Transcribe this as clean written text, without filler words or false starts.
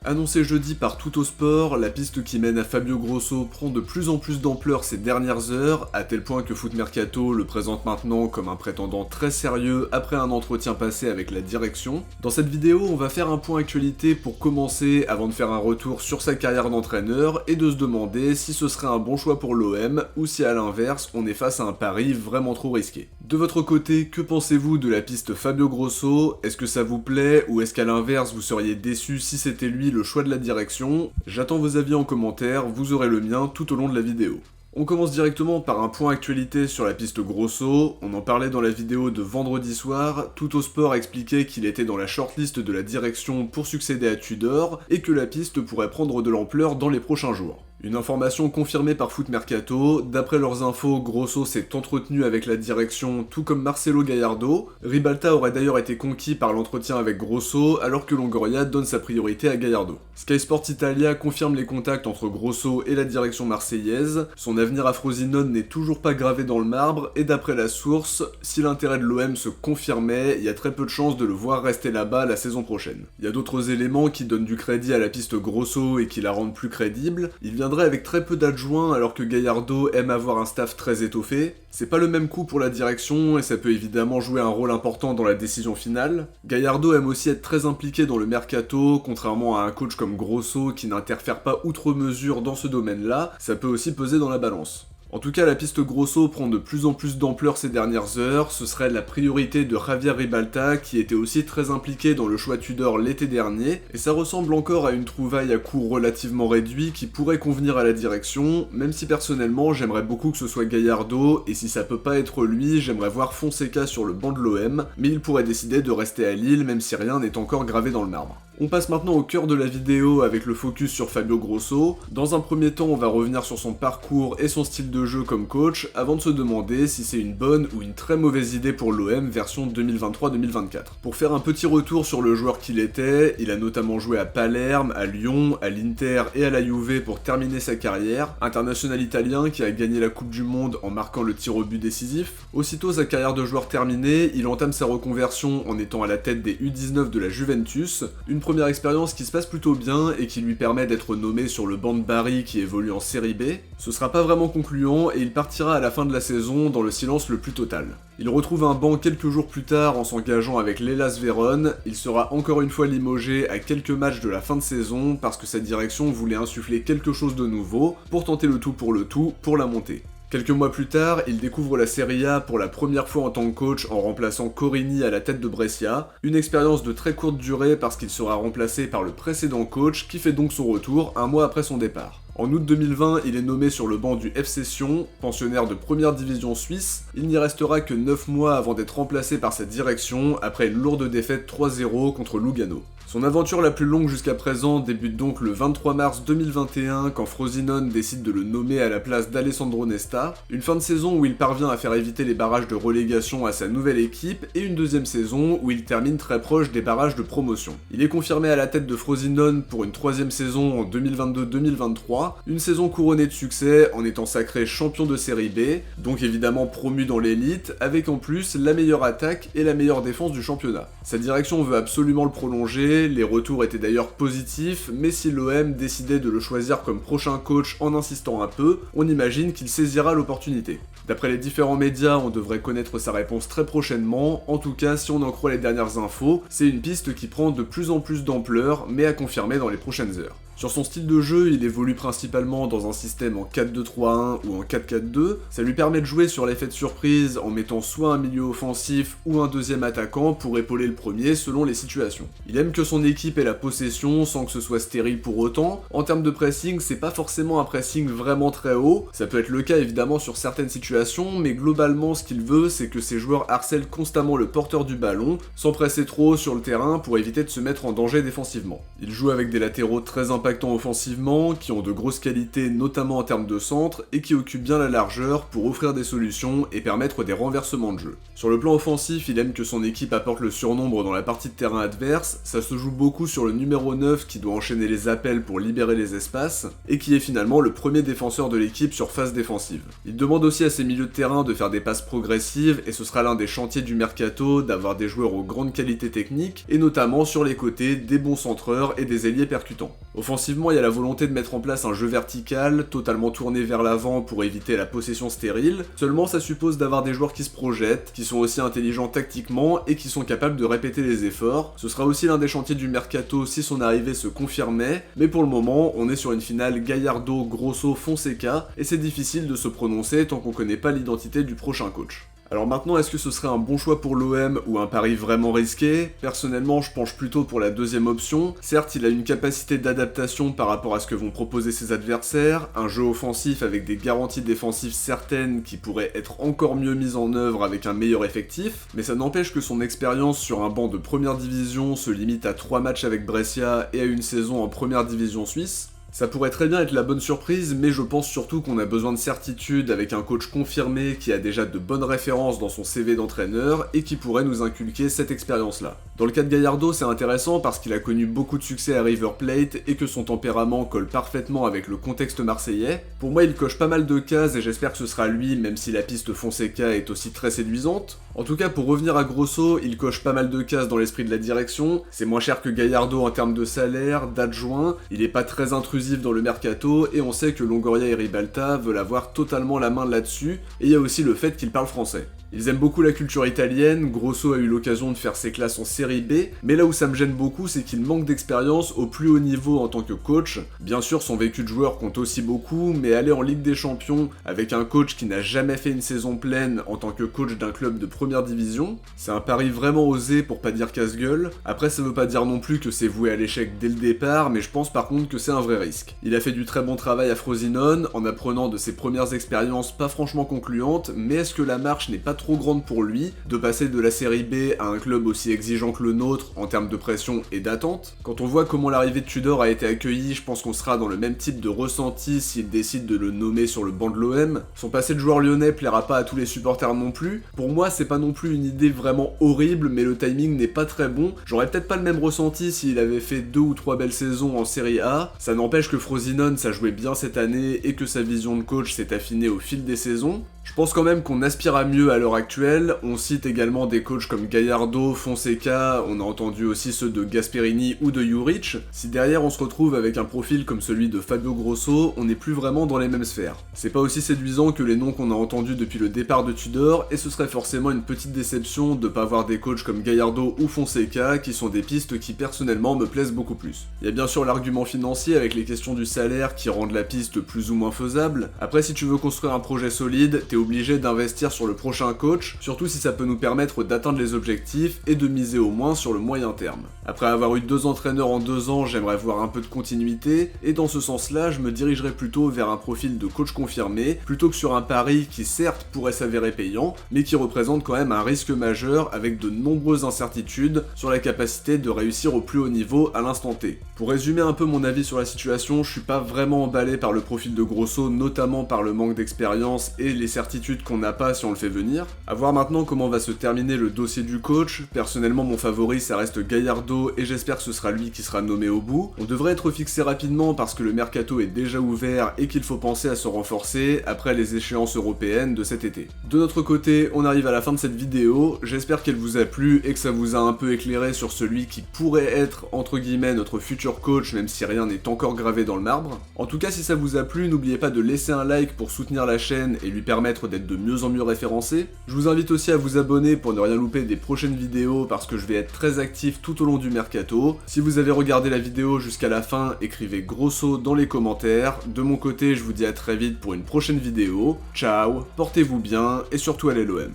Annoncé jeudi par Tuttosport, la piste qui mène à Fabio Grosso prend de plus en plus d'ampleur ces dernières heures, à tel point que Foot Mercato le présente maintenant comme un prétendant très sérieux après un entretien passé avec la direction. Dans cette vidéo, on va faire un point actualité pour commencer avant de faire un retour sur sa carrière d'entraîneur et de se demander si ce serait un bon choix pour l'OM ou si à l'inverse, on est face à un pari vraiment trop risqué. De votre côté, que pensez-vous de la piste Fabio Grosso? Est-ce que ça vous plaît ou est-ce qu'à l'inverse, vous seriez déçu si c'était lui le choix de la direction? J'attends vos avis en commentaire, vous aurez le mien tout au long de la vidéo. On commence directement par un point actualité sur la piste Grosso. On en parlait dans la vidéo de vendredi soir. Tuttosport expliquait qu'il était dans la shortlist de la direction pour succéder à Tudor et que la piste pourrait prendre de l'ampleur dans les prochains jours. Une information confirmée par Foot Mercato, d'après leurs infos, Grosso s'est entretenu avec la direction tout comme Marcelo Gallardo. Ribalta aurait d'ailleurs été conquis par l'entretien avec Grosso alors que Longoria donne sa priorité à Gallardo. Sky Sport Italia confirme les contacts entre Grosso et la direction marseillaise. Son avenir à Frosinone n'est toujours pas gravé dans le marbre et d'après la source, si l'intérêt de l'OM se confirmait, il y a très peu de chances de le voir rester là-bas la saison prochaine. Il y a d'autres éléments qui donnent du crédit à la piste Grosso et qui la rendent plus crédible. Il viendrait avec très peu d'adjoints alors que Gallardo aime avoir un staff très étoffé. C'est pas le même coup pour la direction et ça peut évidemment jouer un rôle important dans la décision finale. Gallardo aime aussi être très impliqué dans le mercato, contrairement à un coach comme Grosso qui n'interfère pas outre mesure dans ce domaine-là, ça peut aussi peser dans la balance. En tout cas, la piste Grosso prend de plus en plus d'ampleur ces dernières heures, ce serait la priorité de Javier Ribalta qui était aussi très impliqué dans le choix Tudor l'été dernier, et ça ressemble encore à une trouvaille à coût relativement réduit qui pourrait convenir à la direction, même si personnellement j'aimerais beaucoup que ce soit Gallardo, et si ça peut pas être lui, j'aimerais voir Fonseca sur le banc de l'OM, mais il pourrait décider de rester à Lille même si rien n'est encore gravé dans le marbre. On passe maintenant au cœur de la vidéo avec le focus sur Fabio Grosso. Dans un premier temps, on va revenir sur son parcours et son style de jeu comme coach, avant de se demander si c'est une bonne ou une très mauvaise idée pour l'OM version 2023-2024. Pour faire un petit retour sur le joueur qu'il était, il a notamment joué à Palerme, à Lyon, à l'Inter et à la Juve pour terminer sa carrière, international italien qui a gagné la Coupe du Monde en marquant le tir au but décisif. Aussitôt sa carrière de joueur terminée, il entame sa reconversion en étant à la tête des U19 de la Juventus, une première expérience qui se passe plutôt bien et qui lui permet d'être nommé sur le banc de Bari qui évolue en série B. Ce sera pas vraiment concluant et il partira à la fin de la saison dans le silence le plus total. Il retrouve un banc quelques jours plus tard en s'engageant avec l'Hellas Vérone, il sera encore une fois limogé à quelques matchs de la fin de saison parce que sa direction voulait insuffler quelque chose de nouveau pour tenter le tout pour la montée. Quelques mois plus tard, il découvre la Serie A pour la première fois en tant que coach en remplaçant Corini à la tête de Brescia, une expérience de très courte durée parce qu'il sera remplacé par le précédent coach qui fait donc son retour un mois après son départ. En août 2020, il est nommé sur le banc du FC Sion, pensionnaire de première division suisse. Il n'y restera que 9 mois avant d'être remplacé par sa direction après une lourde défaite 3-0 contre Lugano. Son aventure la plus longue jusqu'à présent débute donc le 23 mars 2021 quand Frosinone décide de le nommer à la place d'Alessandro Nesta, une fin de saison où il parvient à faire éviter les barrages de relégation à sa nouvelle équipe et une deuxième saison où il termine très proche des barrages de promotion. Il est confirmé à la tête de Frosinone pour une troisième saison en 2022-2023, une saison couronnée de succès en étant sacré champion de série B, donc évidemment promu dans l'élite, avec en plus la meilleure attaque et la meilleure défense du championnat. Sa direction veut absolument le prolonger, les retours étaient d'ailleurs positifs, mais si l'OM décidait de le choisir comme prochain coach en insistant un peu, on imagine qu'il saisira l'opportunité. D'après les différents médias, on devrait connaître sa réponse très prochainement, en tout cas si on en croit les dernières infos, c'est une piste qui prend de plus en plus d'ampleur, mais à confirmer dans les prochaines heures. Sur son style de jeu, il évolue principalement dans un système en 4-2-3-1 ou en 4-4-2, ça lui permet de jouer sur l'effet de surprise en mettant soit un milieu offensif ou un deuxième attaquant pour épauler le premier selon les situations. Il aime que son équipe ait la possession sans que ce soit stérile pour autant. En termes de pressing, c'est pas forcément un pressing vraiment très haut, ça peut être le cas évidemment sur certaines situations, mais globalement ce qu'il veut c'est que ses joueurs harcèlent constamment le porteur du ballon, sans presser trop sur le terrain pour éviter de se mettre en danger défensivement. Il joue avec des latéraux très importants impactants offensivement, qui ont de grosses qualités notamment en termes de centre, et qui occupent bien la largeur pour offrir des solutions et permettre des renversements de jeu. Sur le plan offensif, il aime que son équipe apporte le surnombre dans la partie de terrain adverse, ça se joue beaucoup sur le numéro 9 qui doit enchaîner les appels pour libérer les espaces, et qui est finalement le premier défenseur de l'équipe sur phase défensive. Il demande aussi à ses milieux de terrain de faire des passes progressives, et ce sera l'un des chantiers du mercato d'avoir des joueurs aux grandes qualités techniques, et notamment sur les côtés des bons centreurs et des ailiers percutants. Offensivement, il y a la volonté de mettre en place un jeu vertical, totalement tourné vers l'avant pour éviter la possession stérile, seulement ça suppose d'avoir des joueurs qui se projettent, qui sont aussi intelligents tactiquement et qui sont capables de répéter les efforts. Ce sera aussi l'un des chantiers du mercato si son arrivée se confirmait, mais pour le moment, on est sur une finale Gallardo, Grosso, Fonseca, et c'est difficile de se prononcer tant qu'on connaît pas l'identité du prochain coach. Alors maintenant, est-ce que ce serait un bon choix pour l'OM ou un pari vraiment risqué? Personnellement, je penche plutôt pour la deuxième option. Certes, il a une capacité d'adaptation par rapport à ce que vont proposer ses adversaires, un jeu offensif avec des garanties défensives certaines qui pourraient être encore mieux mises en œuvre avec un meilleur effectif, mais ça n'empêche que son expérience sur un banc de première division se limite à 3 matchs avec Brescia et à une saison en première division suisse. Ça pourrait très bien être la bonne surprise, mais je pense surtout qu'on a besoin de certitude avec un coach confirmé qui a déjà de bonnes références dans son CV d'entraîneur et qui pourrait nous inculquer cette expérience-là. Dans le cas de Gallardo, c'est intéressant parce qu'il a connu beaucoup de succès à River Plate et que son tempérament colle parfaitement avec le contexte marseillais. Pour moi, il coche pas mal de cases et j'espère que ce sera lui, même si la piste Fonseca est aussi très séduisante. En tout cas, pour revenir à Grosso, il coche pas mal de cases dans l'esprit de la direction, c'est moins cher que Gallardo en termes de salaire, d'adjoint, il est pas très intrusif dans le mercato, et on sait que Longoria et Ribalta veulent avoir totalement la main là-dessus, et il y a aussi le fait qu'il parle français. Ils aiment beaucoup la culture italienne, Grosso a eu l'occasion de faire ses classes en série B, mais là où ça me gêne beaucoup, c'est qu'il manque d'expérience au plus haut niveau en tant que coach. Bien sûr, son vécu de joueur compte aussi beaucoup, mais aller en Ligue des Champions avec un coach qui n'a jamais fait une saison pleine en tant que coach d'un club de première division, c'est un pari vraiment osé pour pas dire casse-gueule. Après, ça veut pas dire non plus que c'est voué à l'échec dès le départ, mais je pense par contre que c'est un vrai risque. Il a fait du très bon travail à Frosinone, en apprenant de ses premières expériences pas franchement concluantes, mais est-ce que la marche n'est pas trop grande pour lui de passer de la série B à un club aussi exigeant que le nôtre en termes de pression et d'attente? Quand on voit comment l'arrivée de Tudor a été accueillie, je pense qu'on sera dans le même type de ressenti s'il décide de le nommer sur le banc de l'OM. Son passé de joueur lyonnais plaira pas à tous les supporters non plus. Pour moi, c'est pas non plus une idée vraiment horrible, mais le timing n'est pas très bon. J'aurais peut-être pas le même ressenti s'il avait fait 2 ou 3 belles saisons en série A. Ça n'empêche que Frosinone, ça jouait bien cette année et que sa vision de coach s'est affinée au fil des saisons. Je pense quand même qu'on aspire à mieux à l'heure actuelle, on cite également des coachs comme Gallardo, Fonseca, on a entendu aussi ceux de Gasperini ou de Juric. Si derrière on se retrouve avec un profil comme celui de Fabio Grosso, on n'est plus vraiment dans les mêmes sphères. C'est pas aussi séduisant que les noms qu'on a entendus depuis le départ de Tudor, et ce serait forcément une petite déception de pas avoir des coachs comme Gallardo ou Fonseca, qui sont des pistes qui personnellement me plaisent beaucoup plus. Il y a bien sûr l'argument financier avec les questions du salaire qui rendent la piste plus ou moins faisable. Après, si tu veux construire un projet solide, t'es obligé d'investir sur le prochain coach, surtout si ça peut nous permettre d'atteindre les objectifs et de miser au moins sur le moyen terme. Après avoir eu 2 entraîneurs en 2 ans, j'aimerais voir un peu de continuité, et dans ce sens-là, je me dirigerais plutôt vers un profil de coach confirmé, plutôt que sur un pari qui certes pourrait s'avérer payant, mais qui représente quand même un risque majeur avec de nombreuses incertitudes sur la capacité de réussir au plus haut niveau à l'instant T. Pour résumer un peu mon avis sur la situation, je suis pas vraiment emballé par le profil de Grosso, notamment par le manque d'expérience et les certitudes qu'on n'a pas si on le fait venir. A voir maintenant comment va se terminer le dossier du coach. Personnellement, mon favori ça reste Gallardo et j'espère que ce sera lui qui sera nommé au bout. On devrait être fixé rapidement parce que le mercato est déjà ouvert et qu'il faut penser à se renforcer après les échéances européennes de cet été. De notre côté, on arrive à la fin de cette vidéo, j'espère qu'elle vous a plu et que ça vous a un peu éclairé sur celui qui pourrait être entre guillemets notre futur coach, même si rien n'est encore gravé dans le marbre. En tout cas, si ça vous a plu, n'oubliez pas de laisser un like pour soutenir la chaîne et lui permettre d'être de mieux en mieux référencé. Je vous invite aussi à vous abonner pour ne rien louper des prochaines vidéos parce que je vais être très actif tout au long du mercato. Si vous avez regardé la vidéo jusqu'à la fin, écrivez Grosso dans les commentaires. De mon côté, je vous dis à très vite pour une prochaine vidéo. Ciao, portez-vous bien et surtout allez l'OM.